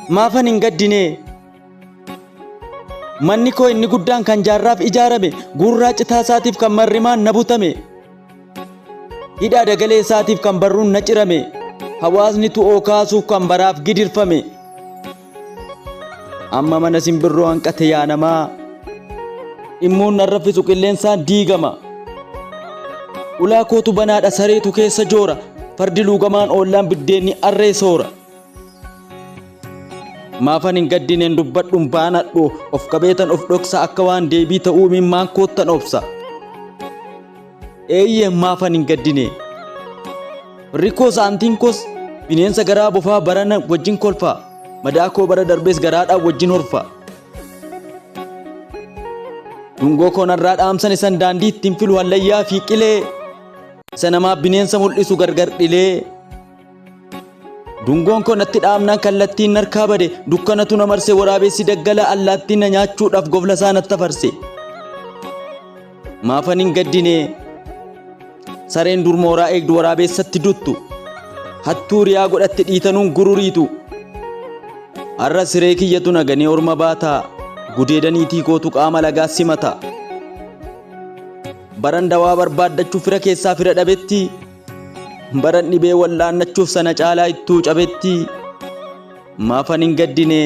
maafan hin gaddine. Manni koo inni guddaan kan jaarraaf ijaarame gurraa citaa isaatiif kan marrimaan na butame. Hidhaa dagalee isaatiif kan barruun na cirame. Hawaasni tu'oo kaasuuf kan baraaf gidirfame. Amma mana simbirroo hanqate yaa namaa. Dhimmuun narraffisu qilleensaan diigama. Ulaa kootu banaadha sareetu keessa joora. Fardi luugamaan oollaan biddeenni arree soora. Maafan hin gaddineen dubbadhuun baanadhu of qabeetan of dhoksa akka waan deebii ta'uu mimmaan koottan obsa. Eeyyee maafan hin gaddine. Rikoo saantiin koos bineensa garaa bofaa barana wajjin kolfa. Madaa koo bara darbees garaadhaan wajjin horfa. Dungoo koo narraa dhaamsan isan daandii ittiin filu hallayyaa fi qilee. Isa namaaf bineensa mul'isu gargar dhilee. Dungoon koo natti dhaamnaan kallattiin narkaa bade dukkanatu na marse waraabessi daggala allaattiin na nyaachuudhaaf gofla isaa natti afarse. Maafan hin gaddine. Sareen dur mooraa eegdu waraabessatti duttu. Hattuu riyaa godhatte dhiitanuun gururiitu. Har'a siree kiyyatu naganii orma baataa. Gudeedaniitii kootu qaama lagaa simata. Baran dawaa barbaaddachuuf fira keessaa fira dhabetti. Baran dhibee wallaannachuuf sana caalaa ittuu cabetti. Maafan hin gaddine.